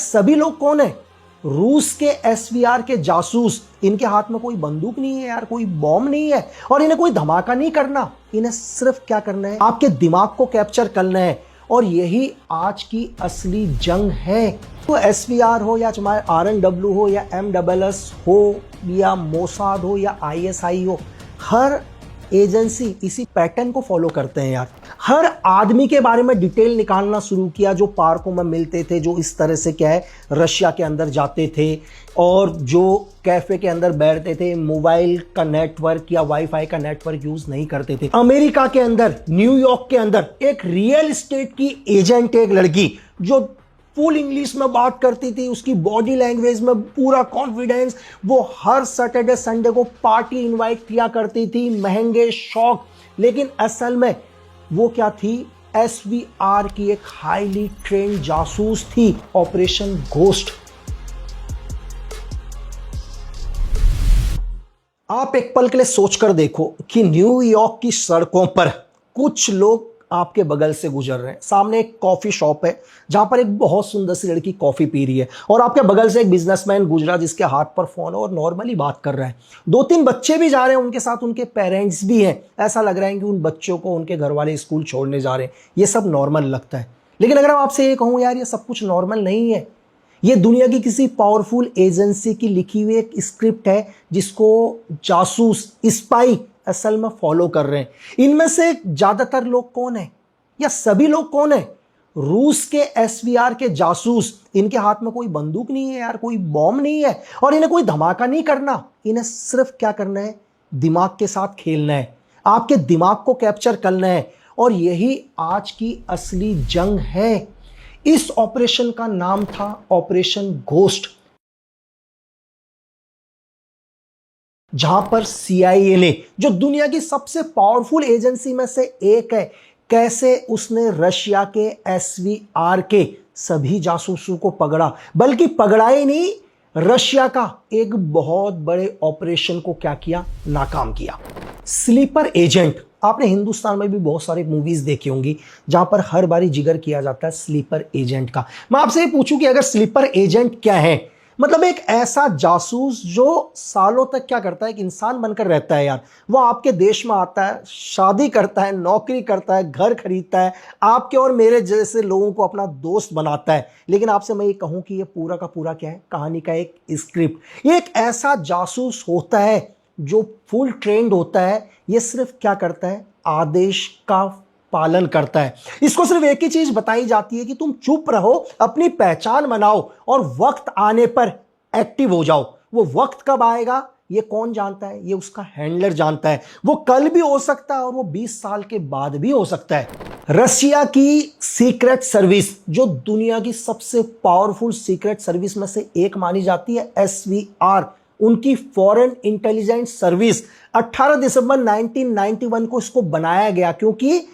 सभी लोग कौन है? रूस के एसवीआर के जासूस। इनके हाथ में कोई बंदूक नहीं है यार, कोई बॉम्ब नहीं है, और इन्हें कोई धमाका नहीं करना। इन्हें सिर्फ क्या करना है? आपके दिमाग को कैप्चर करना है, और यही आज की असली जंग है। तो एसवीआर हो या चाहे आरएनडब्ल्यू हो या एमडब्ल्यूएस हो या मोसाद हो या आईएसआई हो, हर एजेंसी इसी पैटर्न को फॉलो करते हैं यार। हर आदमी के बारे में डिटेल निकालना शुरू किया जो पार्कों में मिलते थे, जो इस तरह से क्या है रशिया के अंदर जाते थे और जो कैफे के अंदर बैठते थे, मोबाइल का नेटवर्क या वाईफाई का नेटवर्क यूज नहीं करते थे। अमेरिका के अंदर, न्यूयॉर्क के अंदर एक रियल एस्टेट की एजेंट, एक लड़की जो फुल इंग्लिश में बात करती थी, उसकी बॉडी लैंग्वेज में पूरा कॉन्फिडेंस, वो हर सैटरडे संडे को पार्टी इनवाइट किया करती थी, महंगे शौक। लेकिन असल में वो क्या थी? एसवीआर की एक हाईली ट्रेंड जासूस थी, ऑपरेशन घोस्ट। आप एक पल के लिए सोचकर देखो कि न्यूयॉर्क की सड़कों पर कुछ लोग आपके बगल से गुजर रहे हैं, सामने एक कॉफी शॉप है जहां पर एक बहुत सुंदर सी लड़की कॉफी पी रही है, और आपके बगल से एक बिजनेसमैन गुजरा जिसके हाथ पर फोन है और नॉर्मली बात कर रहा है। 2-3 बच्चे भी जा रहे हैं, उनके साथ उनके पेरेंट्स भी हैं। ऐसा लग रहा है कि उन बच्चों को उनके घर वाले स्कूल छोड़ने जा रहे हैं। ये सब नॉर्मल लगता है, लेकिन अगर मैं आपसे ये कहूं यार ये सब कुछ नॉर्मल नहीं है, ये दुनिया की किसी पावरफुल एजेंसी की लिखी हुई एक स्क्रिप्ट है जिसको जासूस, स्पाई असल में फॉलो कर रहे हैं। इनमें से ज्यादातर लोग कौन है या सभी लोग कौन है? रूस के एसवीआर के जासूस। इनके हाथ में कोई बंदूक नहीं है यार, कोई बॉम्ब नहीं है, और इन्हें कोई धमाका नहीं करना। इन्हें सिर्फ क्या करना है? दिमाग के साथ खेलना है, आपके दिमाग को कैप्चर करना है, और यही आज की असली जंग है। इस ऑपरेशन का नाम था ऑपरेशन घोस्ट, जहां पर सीआईए ने, जो दुनिया की सबसे पावरफुल एजेंसी में से एक है, कैसे उसने रशिया के एसवीआर के सभी जासूसों को पकड़ा, बल्कि पकड़ा ही नहीं, रशिया का एक बहुत बड़े ऑपरेशन को क्या किया? नाकाम किया। Sleeper agent. आपने हिंदुस्तान में भी बहुत सारी मूवीज देखी होंगी जहां पर हर बारी जिक्र किया जाता है स्लीपर एजेंट का। मैं आपसे ये पूछूं कि अगर स्लीपर एजेंट क्या है, मतलब एक ऐसा जासूस जो सालों तक क्या करता है, एक इंसान बनकर रहता है यार। वो आपके देश में आता है, शादी करता है, नौकरी करता है, घर खरीदता है, आपके और मेरे जैसे लोगों को अपना दोस्त बनाता है। लेकिन आपसे मैं ये कहूं कि ये पूरा का पूरा क्या है? कहानी का एक स्क्रिप्ट। ये एक ऐसा जासूस होता है जो फुल ट्रेंड होता है। ये सिर्फ क्या करता है? आदेश का पालन करता है। इसको सिर्फ एक ही चीज बताई जाती है कि तुम चुप रहो, अपनी पहचान बनाओ, और वक्त आने पर एक्टिव हो जाओ। वो वक्त कब आएगा ये कौन जानता है? ये उसका हैंडलर जानता है। वो कल भी हो सकता है और वो 20 साल के बाद भी हो सकता है। रशिया की सीक्रेट सर्विस, जो दुनिया की सबसे पावरफुल सीक्रेट सर्विस में से एक मानी जाती है, एसवीआर, उनकी फॉरेन इंटेलिजेंस सर्विस, 18 दिसंबर 1991 को इसको बनाया गया, क्योंकि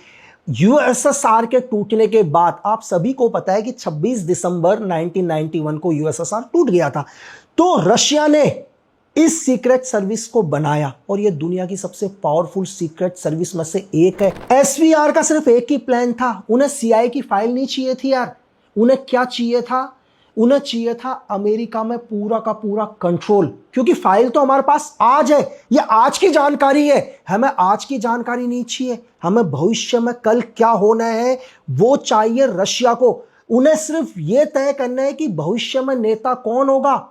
यूएसएसआर के टूटने के बाद आप सभी को पता है कि 26 दिसंबर 1991 को यूएसएसआर टूट गया था। तो रशिया ने इस सीक्रेट सर्विस को बनाया, और यह दुनिया की सबसे पावरफुल सीक्रेट सर्विस में से एक है। एसवीआर का सिर्फ एक ही प्लान था, उन्हें सीआईए की फाइल नहीं चाहिए थी यार। उन्हें क्या चाहिए था? उन्हें चाहिए था अमेरिका में पूरा का पूरा कंट्रोल, क्योंकि फाइल तो हमारे पास आज है, ये आज की जानकारी है। हमें आज की जानकारी नहीं चाहिए, हमें भविष्य में कल क्या होना है वो चाहिए रशिया को। उन्हें सिर्फ ये तय करना है कि भविष्य में नेता कौन होगा,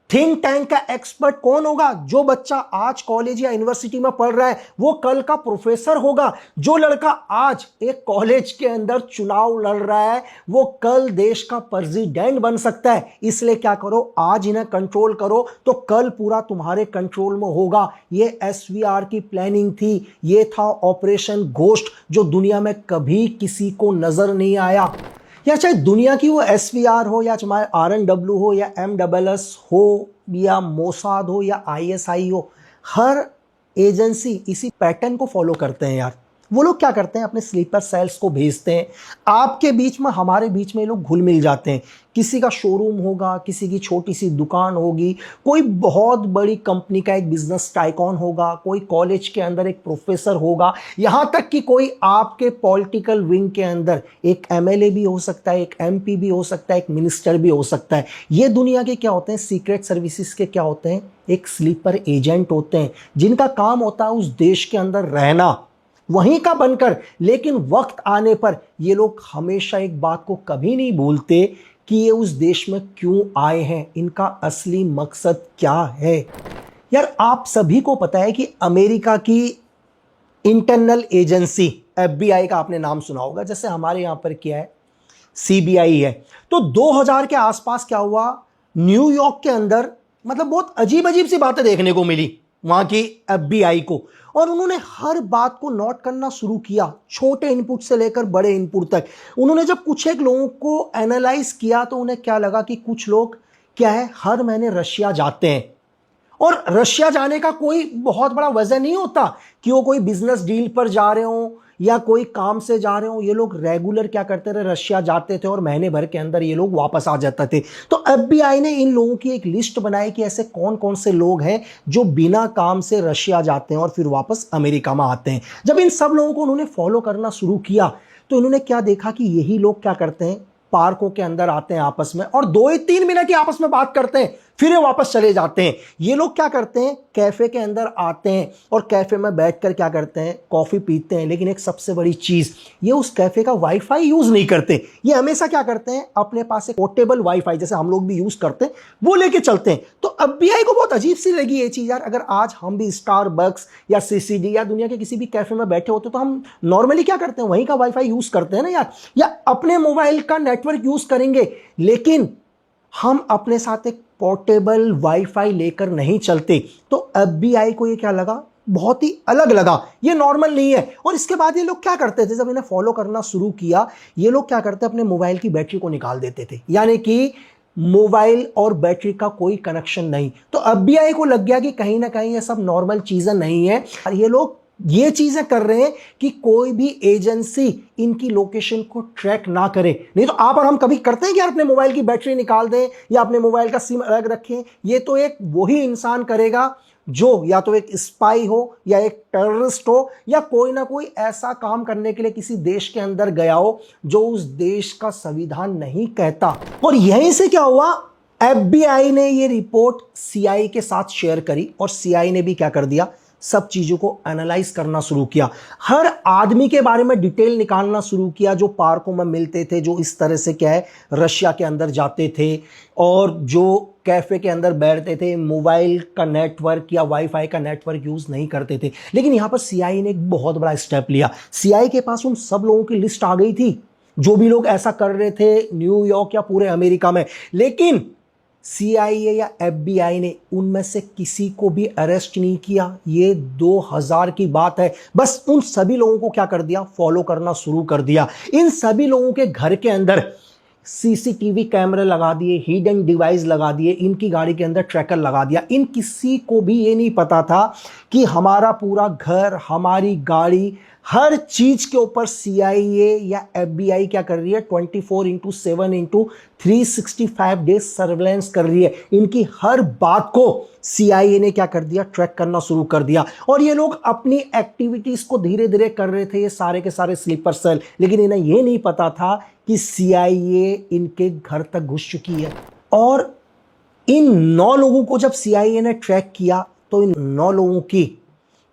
थिंक टैंक का एक्सपर्ट कौन होगा। जो बच्चा आज कॉलेज या यूनिवर्सिटी में पढ़ रहा है वो कल का प्रोफेसर होगा। जो लड़का आज एक कॉलेज के अंदर चुनाव लड़ रहा है वो कल देश का प्रेसिडेंट बन सकता है। इसलिए क्या करो, आज इन्हें कंट्रोल करो तो कल पूरा तुम्हारे कंट्रोल में होगा। ये एसवीआर की प्लानिंग थी, ये था ऑपरेशन घोस्ट, जो दुनिया में कभी किसी को नजर नहीं आया। या चाहे दुनिया की वो एसवीआर हो या चाहे आरएनडब्ल्यू हो या एमडब्ल्यूएस हो या मोसाद हो या आईएसआई हो, हर एजेंसी इसी पैटर्न को फॉलो करते हैं यार। वो लोग क्या करते हैं, अपने स्लीपर सेल्स को भेजते हैं। आपके बीच में, हमारे बीच में ये लोग घुल मिल जाते हैं। किसी का शोरूम होगा, किसी की छोटी सी दुकान होगी, कोई बहुत बड़ी कंपनी का एक बिजनेस टाइकॉन होगा, कोई कॉलेज के अंदर एक प्रोफेसर होगा, यहां तक कि कोई आपके पॉलिटिकल विंग के अंदर एक एमएलए भी हो सकता है, एक एमपी भी हो सकता है, एक मिनिस्टर भी हो सकता है। ये दुनिया के क्या होते हैं, सीक्रेट सर्विसेज के क्या होते हैं, एक स्लीपर एजेंट होते हैं, जिनका काम होता है उस देश के अंदर रहना, वहीं का बनकर। लेकिन वक्त आने पर ये लोग हमेशा एक बात को कभी नहीं भूलते कि ये उस देश में क्यों आए हैं, इनका असली मकसद क्या है। यार, आप सभी को पता है कि अमेरिका की इंटरनल एजेंसी एफबीआई का आपने नाम सुना होगा, जैसे हमारे यहां पर क्या है, सीबीआई है। तो 2000 के आसपास क्या हुआ, न्यूयॉर्क के अंदर मतलब बहुत अजीब अजीब सी बातें देखने को मिली वहां की एफबीआई को, और उन्होंने हर बात को नोट करना शुरू किया, छोटे इनपुट से लेकर बड़े इनपुट तक। उन्होंने जब कुछ एक लोगों को एनालाइज किया तो उन्हें क्या लगा कि कुछ लोग क्या है, हर महीने रशिया जाते हैं। और रशिया जाने का कोई बहुत बड़ा वजह नहीं होता कि वो कोई बिजनेस डील पर जा रहे हो या कोई काम से जा रहे हो। ये लोग रेगुलर क्या करते रहे, रशिया जाते थे और महीने भर के अंदर ये लोग वापस आ जाते थे। तो एफबीआई ने इन लोगों की एक लिस्ट बनाई कि ऐसे कौन कौन से लोग हैं जो बिना काम से रशिया जाते हैं और फिर वापस अमेरिका में आते हैं। जब इन सब लोगों को उन्होंने फॉलो करना शुरू किया तो इन्होंने क्या देखा कि यही लोग क्या करते हैं, पार्कों के अंदर आते हैं आपस में और 2-3 मिनट की आपस में बात करते हैं, फिर ये वापस चले जाते हैं। ये लोग क्या करते हैं, कैफे के अंदर आते हैं और कैफे में बैठकर क्या करते हैं, कॉफी पीते हैं। लेकिन एक सबसे बड़ी चीज, ये उस कैफे का वाईफाई यूज नहीं करते। ये हमेशा क्या करते हैं, अपने पास एक पोर्टेबल वाईफाई जैसे हम लोग भी यूज करते हैं वो लेके चलते हैं। तो एफबीआई को बहुत अजीब सी लगी ये चीज। यार, अगर आज हम भी स्टारबक्स या सीसीडी या दुनिया के किसी भी कैफे में बैठे होते तो हम नॉर्मली क्या करते हैं, वहीं का वाईफाई यूज करते हैं ना यार, या अपने मोबाइल का नेटवर्क यूज करेंगे। लेकिन हम अपने साथ एक पोर्टेबल वाईफाई लेकर नहीं चलते। तो एफबीआई को ये क्या लगा, बहुत ही अलग लगा, ये नॉर्मल नहीं है। और इसके बाद ये लोग क्या करते थे, जब इन्हें फॉलो करना शुरू किया, ये लोग क्या करते, अपने मोबाइल की बैटरी को निकाल देते थे, यानी कि मोबाइल और बैटरी का कोई कनेक्शन नहीं। तो एफबीआई को लग गया कि कहीं ना कहीं ये सब नॉर्मल चीजें नहीं है, और ये लोग ये चीजें कर रहे हैं कि कोई भी एजेंसी इनकी लोकेशन को ट्रैक ना करे। नहीं तो आप और हम कभी करते हैं कि यार अपने मोबाइल की बैटरी निकाल दें या अपने मोबाइल का सिम अलग रखें। ये तो एक वही इंसान करेगा जो या तो एक स्पाई हो या एक टेररिस्ट हो या कोई ना कोई ऐसा काम करने के लिए किसी देश के अंदर गया हो जो उस देश का संविधान नहीं कहता। और यहीं से क्या हुआ, एफबीआई ने ये रिपोर्ट सीआईए के साथ शेयर करी और सीआईए ने भी क्या कर दिया, सब चीजों को एनालाइज करना शुरू किया। हर आदमी के बारे में डिटेल निकालना शुरू किया जो पार्कों में मिलते थे, जो इस तरह से क्या है रशिया के अंदर जाते थे और जो कैफे के अंदर बैठते थे, मोबाइल का नेटवर्क या वाईफाई का नेटवर्क यूज नहीं करते थे। लेकिन यहां पर सीआईए ने एक बहुत बड़ा स्टेप लिया। सीआईए के पास उन सब लोगों की लिस्ट आ गई थी जो भी लोग ऐसा कर रहे थे न्यूयॉर्क या पूरे अमेरिका में। लेकिन सीआईए या एफबीआई ने उनमें से किसी को भी अरेस्ट नहीं किया। ये 2000 की बात है। बस उन सभी लोगों को क्या कर दिया, फॉलो करना शुरू कर दिया। इन सभी लोगों के घर के अंदर सीसीटीवी कैमरे लगा दिए, हिडन डिवाइस लगा दिए, इनकी गाड़ी के अंदर ट्रैकर लगा दिया। इन किसी को भी ये नहीं पता था कि हमारा पूरा घर, हमारी गाड़ी, हर चीज के ऊपर सीआईए या एफबीआई क्या कर रही है, 24/7/365 डेज सर्वेलेंस कर रही है। इनकी हर बात को सीआईए ने क्या कर दिया, ट्रैक करना शुरू कर दिया। और ये लोग अपनी एक्टिविटीज को धीरे धीरे कर रहे थे, ये सारे के सारे स्लीपर सेल। लेकिन इन्हें ये नहीं पता था कि सीआईए इनके घर तक घुस चुकी है। और इन 9 लोगों को जब सीआईए ने ट्रैक किया तो इन 9 लोगों की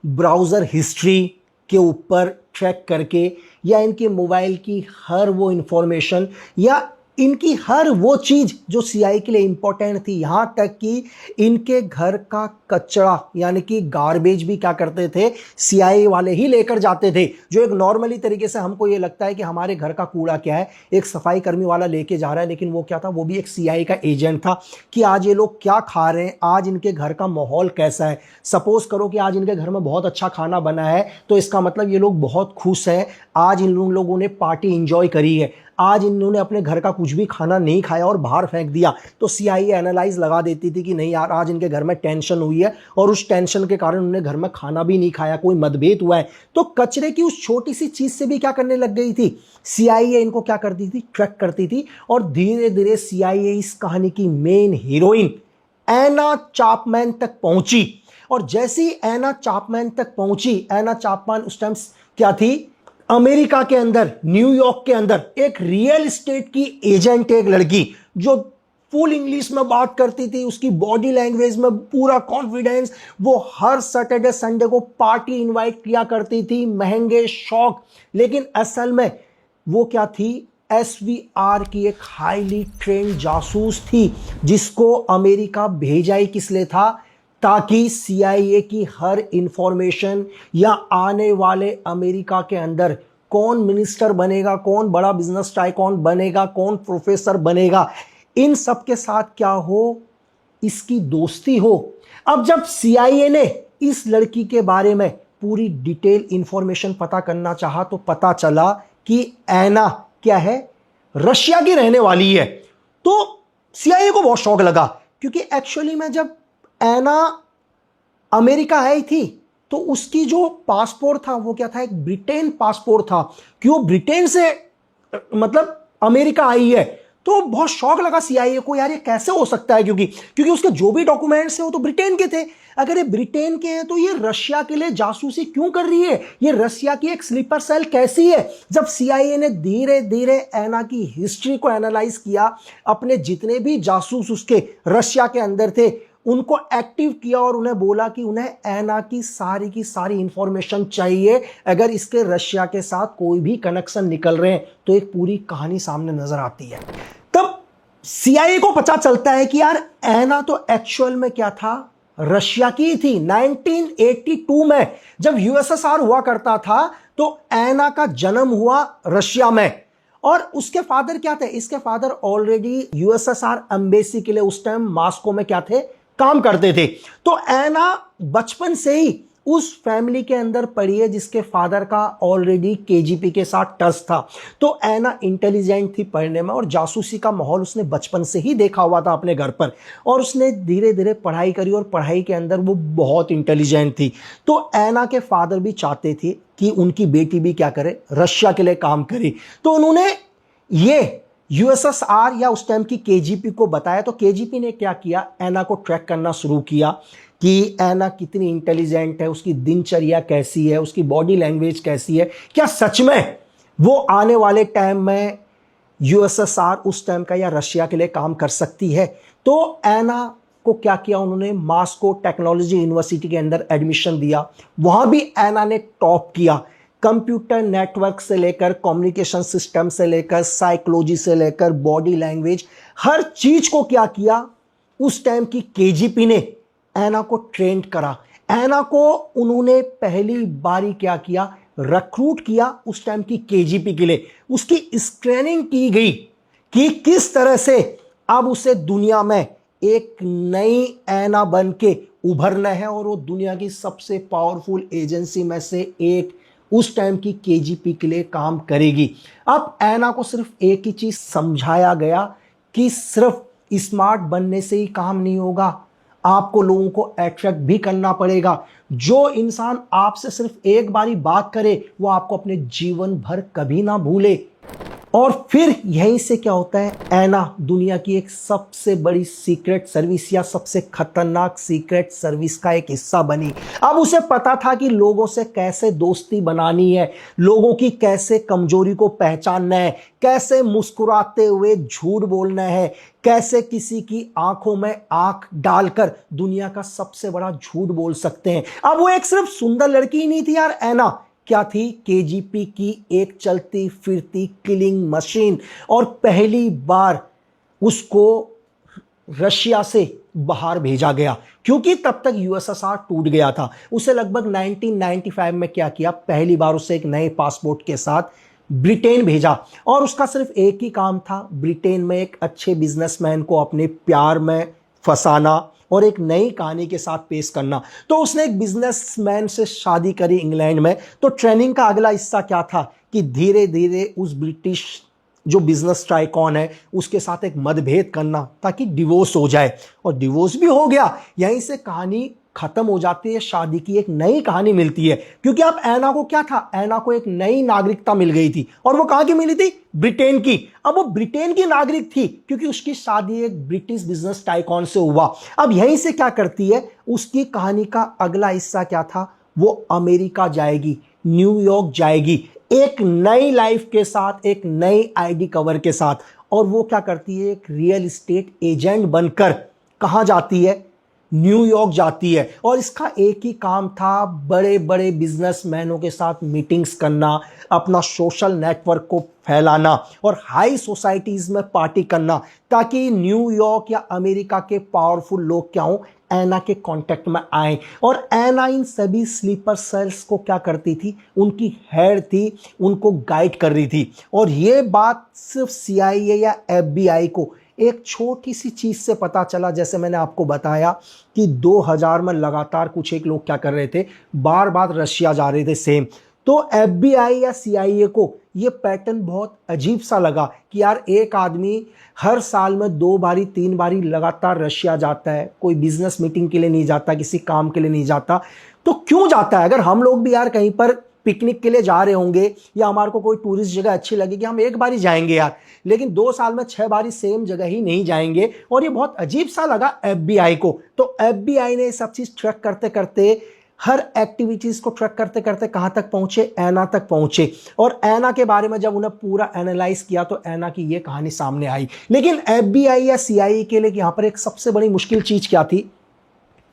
ब्राउजर हिस्ट्री के ऊपर ट्रैक करके या इनके मोबाइल की हर वो इंफॉर्मेशन या इनकी हर वो चीज जो सीआईए के लिए इंपॉर्टेंट थी, यहां तक कि इनके घर का कचरा यानी कि गार्बेज भी क्या करते थे, सीआईए वाले ही लेकर जाते थे। जो एक नॉर्मली तरीके से हमको ये लगता है कि हमारे घर का कूड़ा क्या है, एक सफाई कर्मी वाला लेके जा रहा है, लेकिन वो क्या था, वो भी एक सीआईए का एजेंट था कि आज ये लोग क्या खा रहे हैं, आज इनके घर का माहौल कैसा है। सपोज करो कि आज इनके घर में बहुत अच्छा खाना बना है तो इसका मतलब ये लोग बहुत खुश है, आज इन लोगों ने पार्टी इंजॉय करी है। आज इन्होंने अपने घर का कुछ भी खाना नहीं खाया और बाहर फेंक दिया, तो सीआईए एनालाइज लगा देती थी कि नहीं यार, आज इनके घर में टेंशन हुई है और उस टेंशन के कारण उन्होंने घर में खाना भी नहीं खाया, कोई मतभेद हुआ है। तो कचरे की उस छोटी सी चीज से भी क्या करने लग गई थी, सीआईए इनको क्या करती थी, ट्रैक करती थी। और धीरे धीरे सीआईए इस कहानी की मेन हीरोइन एना चापमैन तक पहुंची। और जैसे ही एना चापमैन तक पहुंची, एना चापमैन उस टाइम क्या थी, अमेरिका के अंदर, न्यूयॉर्क के अंदर एक रियल एस्टेट की एजेंट, एक लड़की जो फुल इंग्लिश में बात करती थी, उसकी बॉडी लैंग्वेज में पूरा कॉन्फिडेंस, वो हर सैटरडे संडे को पार्टी इनवाइट किया करती थी, महंगे शौक। लेकिन असल में वो क्या थी, एसवीआर की एक हाईली ट्रेंड जासूस थी, जिसको अमेरिका भेजा ही किस लिए था, ताकि सीआईए की हर इंफॉर्मेशन या आने वाले अमेरिका के अंदर कौन मिनिस्टर बनेगा, कौन बड़ा बिजनेस टाइकॉन बनेगा, कौन प्रोफेसर बनेगा, इन सब के साथ क्या हो, इसकी दोस्ती हो। अब जब सीआईए ने इस लड़की के बारे में पूरी डिटेल इंफॉर्मेशन पता करना चाहा, तो पता चला कि एना क्या है, रशिया की रहने वाली है। तो सीआईए को बहुत शौक लगा, क्योंकि एक्चुअली में जब एना अमेरिका आई थी तो उसकी जो पासपोर्ट था वो क्या था, एक ब्रिटेन पासपोर्ट था, कि वो ब्रिटेन से मतलब अमेरिका आई है। तो बहुत शौक लगा सीआईए को, यार ये कैसे हो सकता है, क्योंकि उसके जो भी डॉक्यूमेंट्स हैं वो तो ब्रिटेन के थे। अगर ये ब्रिटेन के हैं तो ये रशिया के लिए जासूसी क्यों कर रही है, ये रशिया की एक स्लीपर सेल कैसी है। जब सीआईए ने धीरे धीरे एना की हिस्ट्री को एनालाइज किया, अपने जितने भी जासूस उसके रशिया के अंदर थे उनको एक्टिव किया और उन्हें बोला कि उन्हें एना की सारी इंफॉर्मेशन चाहिए, अगर इसके रशिया के साथ कोई भी कनेक्शन निकल रहे हैं तो एक पूरी कहानी सामने नजर आती है। तब सीआईए को पता चलता है कि यार एना तो एक्चुअल में क्या था, रशिया की थी। 1982 में जब यूएसएसआर हुआ करता था तो एना का जन्म हुआ रशिया में। और उसके फादर क्या थे, इसके फादर ऑलरेडी यूएसएसआर एम्बेसी के लिए उस टाइम मॉस्को में क्या थे, काम करते थे। तो एना बचपन से ही उस फैमिली के अंदर पड़ी है जिसके फादर का ऑलरेडी केजीपी के साथ टच था। तो एना इंटेलिजेंट थी पढ़ने में, और जासूसी का माहौल उसने बचपन से ही देखा हुआ था अपने घर पर, और उसने धीरे धीरे पढ़ाई करी और पढ़ाई के अंदर वो बहुत इंटेलिजेंट थी। तो एना के फादर भी चाहते थे कि उनकी बेटी भी क्या करे, रशिया के लिए काम करे। तो उन्होंने ये यूएसएसआर या उस टाइम की केजीपी को बताया। तो केजीपी ने क्या किया, एना को ट्रैक करना शुरू किया कि एना कितनी इंटेलिजेंट है, उसकी दिनचर्या कैसी है, उसकी बॉडी लैंग्वेज कैसी है, क्या सच में वो आने वाले टाइम में यूएसएसआर उस टाइम का या रशिया के लिए काम कर सकती है। तो एना को क्या किया, उन्होंने मॉस्को टेक्नोलॉजी यूनिवर्सिटी के अंदर एडमिशन दिया। वहां भी एना ने टॉप किया, कंप्यूटर नेटवर्क से लेकर कम्युनिकेशन सिस्टम से लेकर साइकोलॉजी से लेकर बॉडी लैंग्वेज, हर चीज को क्या किया, उस टाइम की केजीपी ने एना को ट्रेन करा। एना को उन्होंने पहली बारी क्या किया, रिक्रूट किया उस टाइम की केजीपी के लिए। उसकी स्क्रीनिंग की गई कि किस तरह से अब उसे दुनिया में एक नई एना बन के उभरना है, और वो दुनिया की सबसे पावरफुल एजेंसी में से एक उस टाइम की केजीपी के लिए काम करेगी। अब एना को सिर्फ एक ही चीज समझाया गया कि सिर्फ स्मार्ट बनने से ही काम नहीं होगा, आपको लोगों को अट्रैक्ट भी करना पड़ेगा। जो इंसान आपसे सिर्फ एक बारी बात करे वो आपको अपने जीवन भर कभी ना भूले। और फिर यहीं से क्या होता है, एना दुनिया की एक सबसे बड़ी सीक्रेट सर्विस या सबसे खतरनाक सीक्रेट सर्विस का एक हिस्सा बनी। अब उसे पता था कि लोगों से कैसे दोस्ती बनानी है, लोगों की कैसे कमजोरी को पहचानना है, कैसे मुस्कुराते हुए झूठ बोलना है, कैसे किसी की आंखों में आंख डालकर दुनिया का सबसे बड़ा झूठ बोल सकते हैं। अब वो एक सिर्फ सुंदर लड़की ही नहीं थी यार, एना क्या थी, केजीपी की एक चलती फिरती किलिंग मशीन। और पहली बार उसको रशिया से बाहर भेजा गया, क्योंकि तब तक यूएसएसआर टूट गया था। उसे लगभग 1995 में क्या किया, पहली बार उसे एक नए पासपोर्ट के साथ ब्रिटेन भेजा। और उसका सिर्फ एक ही काम था, ब्रिटेन में एक अच्छे बिजनेसमैन को अपने प्यार में फंसाना और एक नई कहानी के साथ पेश करना। तो उसने एक बिजनेसमैन से शादी करी इंग्लैंड में। तो ट्रेनिंग का अगला हिस्सा क्या था कि धीरे धीरे उस ब्रिटिश जो बिजनेस टाइकॉन है उसके साथ एक मतभेद करना ताकि डिवोर्स हो जाए, और डिवोर्स भी हो गया। यहीं से कहानी खत्म हो जाती है, शादी की एक नई कहानी मिलती है। क्योंकि अब ऐना को क्या था, ऐना को एक नई नागरिकता मिल गई थी, और वो कहां की मिली थी, ब्रिटेन की। अब वो ब्रिटेन की नागरिक थी क्योंकि उसकी शादी एक ब्रिटिश बिजनेस टाइकॉन से हुआ। अब यहीं से क्या करती है, उसकी कहानी का अगला हिस्सा क्या था, वो अमेरिका जाएगी, न्यूयॉर्क जाएगी, एक नई लाइफ के साथ, एक नई आईडी कवर के साथ। और वो क्या करती है, एक रियल एस्टेट एजेंट बनकर कहां जाती है, न्यूयॉर्क जाती है। और इसका एक ही काम था, बड़े बड़े बिजनेसमैनों के साथ मीटिंग्स करना, अपना सोशल नेटवर्क को फैलाना और हाई सोसाइटीज में पार्टी करना, ताकि न्यूयॉर्क या अमेरिका के पावरफुल लोग क्या हो, ऐना के कांटेक्ट में आए। और ऐना इन सभी स्लीपर सेल्स को क्या करती थी, उनकी हेड थी, उनको गाइड कर रही थी। और ये बात सिर्फ CIA या FBI को एक छोटी सी चीज से पता चला। जैसे मैंने आपको बताया कि 2000 में लगातार कुछ एक लोग क्या कर रहे थे, बार बार रशिया जा रहे थे सेम। तो FBI या CIA को ये पैटर्न बहुत अजीब सा लगा कि यार एक आदमी हर साल में 2 बारी 3 बारी लगातार रशिया जाता है, कोई बिजनेस मीटिंग के लिए नहीं जाता, किसी काम के लिए नहीं जाता, तो क्यों जाता है? अगर हम लोग भी यार कहीं पर पिकनिक के लिए जा रहे होंगे या हमारे को कोई टूरिस्ट जगह अच्छी लगेगी, हम एक बार ही जाएंगे यार, लेकिन 2 साल में 6 बारी सेम जगह ही नहीं जाएंगे। और ये बहुत अजीब सा लगा FBI को। तो FBI ने सब चीज ट्रैक करते करते, हर एक्टिविटीज को ट्रैक करते करते कहां तक पहुंचे, ऐना तक पहुंचे। और ऐना के बारे में जब उन्हें पूरा एनालाइज किया तो ऐना की ये कहानी सामने आई। लेकिन FBI या CIA के लिए यहां पर एक सबसे बड़ी मुश्किल चीज क्या थी,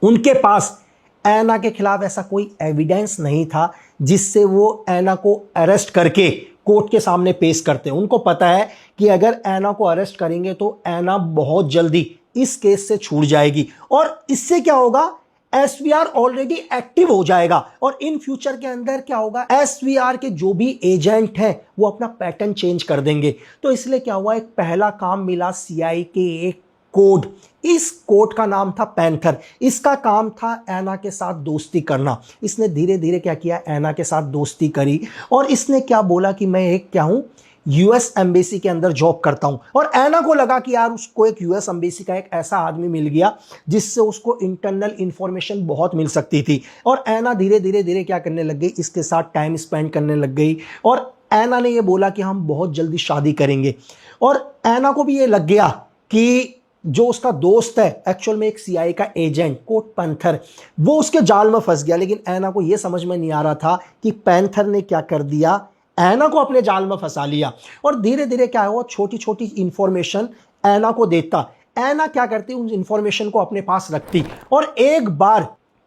उनके पास ऐना के खिलाफ ऐसा कोई एविडेंस नहीं था जिससे वो ऐना को अरेस्ट करके कोर्ट के सामने पेश करते। उनको पता है कि अगर ऐना को अरेस्ट करेंगे तो ऐना बहुत जल्दी इस केस से छूट जाएगी, और इससे क्या होगा, SVR ऑलरेडी एक्टिव हो जाएगा। और इन फ्यूचर के अंदर क्या होगा, SVR के जो भी एजेंट हैं वो अपना पैटर्न चेंज कर देंगे। तो इसलिए क्या हुआ, एक पहला काम मिला CIA के एक कोड। इस कोड का नाम था पैंथर। इसका काम था ऐना के साथ दोस्ती करना। इसने धीरे धीरे क्या किया, ऐना के साथ दोस्ती करी, और इसने क्या बोला कि मैं एक क्या हूं, US एम्बेसी के अंदर जॉब करता हूं। और ऐना को लगा कि यार उसको एक US एम्बेसी का एक ऐसा आदमी मिल गया जिससे उसको इंटरनल इंफॉर्मेशन बहुत मिल सकती थी। और ऐना धीरे धीरे धीरे क्या करने लग गई, इसके साथ टाइम स्पेंड करने लग गई। और ऐना ने यह बोला कि हम बहुत जल्दी शादी करेंगे। और ऐना को भी ये लग गया कि जो उसका दोस्त है एक्चुअल में एक CIA का एजेंट कोड पैंथर, वो उसके जाल में फंस गया। लेकिन ऐना को यह समझ में नहीं आ रहा था कि पैंथर ने क्या कर दिया, ऐना को अपने जाल में फंसा लिया। और धीरे धीरे क्या हुआ, छोटी छोटी इंफॉर्मेशन ऐना को देता। ऐना क्या करती, उन इंफॉर्मेशन को अपने पास रखती। और एक बार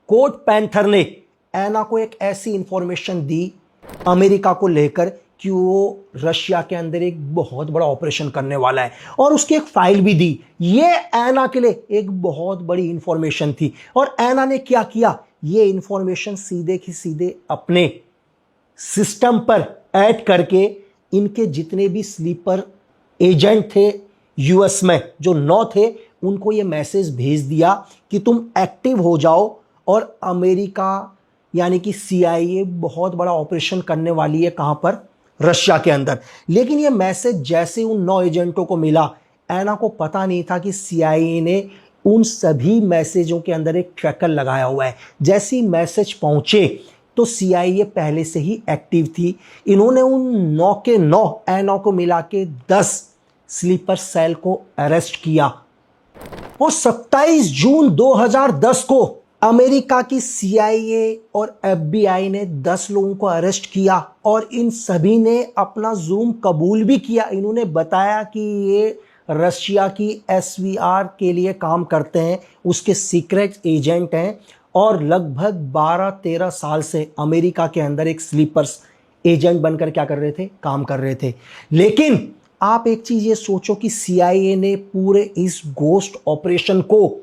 कोड पैंथर ने ऐना को एक ऐसी इंफॉर्मेशन दी अमेरिका को लेकर कि वो रशिया के अंदर एक बहुत बड़ा ऑपरेशन करने वाला है, और उसकी एक फाइल भी दी। ये ऐना के लिए एक बहुत बड़ी इंफॉर्मेशन थी। और ऐना ने क्या किया, ये इंफॉर्मेशन सीधे की सीधे अपने सिस्टम पर ऐड करके इनके जितने भी स्लीपर एजेंट थे US में, जो 9 थे, उनको ये मैसेज भेज दिया कि तुम एक्टिव हो जाओ, और अमेरिका यानी कि CIA बहुत बड़ा ऑपरेशन करने वाली है, कहां पर, रशिया के अंदर। लेकिन ये मैसेज जैसे उन 9 एजेंटों को मिला, ऐना को पता नहीं था कि CIA ने उन सभी मैसेजों के अंदर एक ट्रैकर लगाया हुआ है। जैसे ही मैसेज पहुंचे तो CIA पहले से ही एक्टिव थी। इन्होंने उन 9 के 9 ऐना को मिला के 10 स्लीपर सेल को अरेस्ट किया। और 27 जून 2010 को अमेरिका की CIA और FBI ने 10 लोगों को अरेस्ट किया, और इन सभी ने अपना जुर्म कबूल भी किया। इन्होंने बताया कि ये रशिया की SVR के लिए काम करते हैं, उसके सीक्रेट एजेंट हैं, और लगभग 12-13 साल से अमेरिका के अंदर एक स्लीपर्स एजेंट बनकर क्या कर रहे थे, काम कर रहे थे। लेकिन आप एक चीज ये सोचो कि CIA ने पूरे इस घोस्ट ऑपरेशन को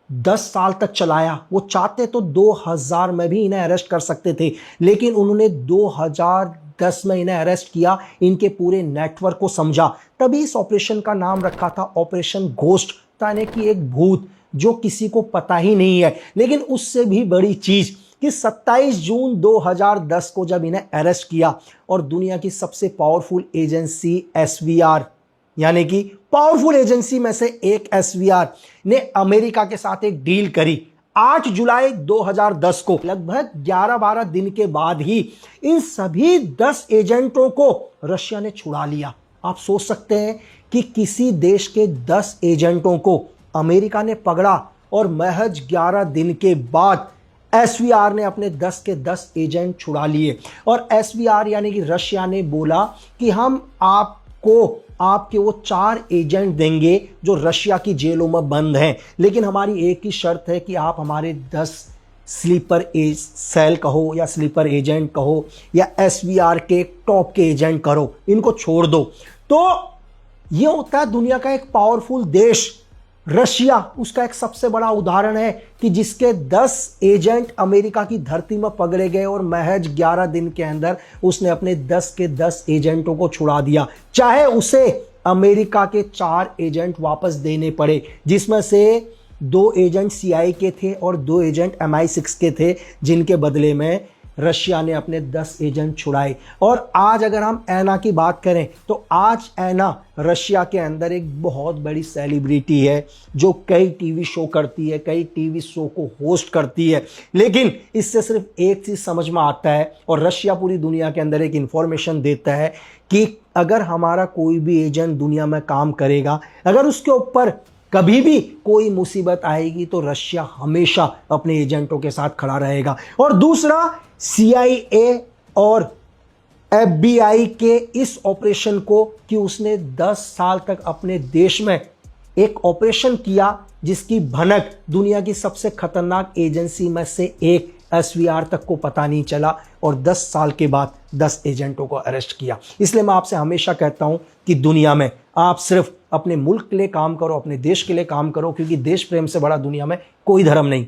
10 साल तक चलाया। वो चाहते तो 2000 में भी इन्हें अरेस्ट कर सकते थे, लेकिन उन्होंने 2010 में इन्हें अरेस्ट किया, इनके पूरे नेटवर्क को समझा। तभी इस ऑपरेशन का नाम रखा था ऑपरेशन घोस्ट, यानी कि एक भूत जो किसी को पता ही नहीं है। लेकिन उससे भी बड़ी चीज कि 27 जून 2010 को जब इन्हें अरेस्ट किया और दुनिया की सबसे पावरफुल एजेंसी एसवीआर, यानी कि पावरफुल एजेंसी में से एक एसवीआर ने अमेरिका के साथ एक डील करी 8 जुलाई 2010 को, लगभग 11-12 दिन के बाद ही इन सभी 10 एजेंटों को रशिया ने छुड़ा लिया। आप सोच सकते हैं कि किसी देश के 10 एजेंटों को अमेरिका ने पकड़ा और महज 11 दिन के बाद एसवीआर ने अपने 10 के 10 एजेंट छुड़ा लिए। और एसवीआर यानी कि रशिया ने बोला कि हम आपको आपके वो 4 एजेंट देंगे जो रशिया की जेलों में बंद हैं, लेकिन हमारी एक ही शर्त है कि आप हमारे 10 स्लीपर सेल कहो या स्लीपर एजेंट कहो या एसवीआर के टॉप के एजेंट करो, इनको छोड़ दो। तो ये होता है दुनिया का एक पावरफुल देश रशिया, उसका एक सबसे बड़ा उदाहरण है कि जिसके 10 एजेंट अमेरिका की धरती में पकड़े गए और महज 11 दिन के अंदर उसने अपने 10 के 10 एजेंटों को छुड़ा दिया, चाहे उसे अमेरिका के 4 एजेंट वापस देने पड़े, जिसमें से 2 एजेंट सीआईए के थे और 2 एजेंट MI6 के थे, जिनके बदले में रशिया ने अपने 10 एजेंट छुड़ाए। और आज अगर हम ऐना की बात करें तो आज ऐना रशिया के अंदर एक बहुत बड़ी सेलिब्रिटी है जो कई टीवी शो करती है, कई टीवी शो को होस्ट करती है। लेकिन इससे सिर्फ एक चीज समझ में आता है और रशिया पूरी दुनिया के अंदर एक इंफॉर्मेशन देता है कि अगर हमारा कोई भी एजेंट दुनिया में काम करेगा, अगर उसके ऊपर कभी भी कोई मुसीबत आएगी तो रशिया हमेशा अपने एजेंटों के साथ खड़ा रहेगा। और दूसरा, CIA और FBI के इस ऑपरेशन को कि उसने 10 साल तक अपने देश में एक ऑपरेशन किया जिसकी भनक दुनिया की सबसे खतरनाक एजेंसी में से एक एसवीआर तक को पता नहीं चला, और 10 साल के बाद 10 एजेंटों को अरेस्ट किया। इसलिए मैं आपसे हमेशा कहता हूं कि दुनिया में आप सिर्फ अपने मुल्क के लिए काम करो, अपने देश के लिए काम करो, क्योंकि देश प्रेम से बड़ा दुनिया में कोई धर्म नहीं।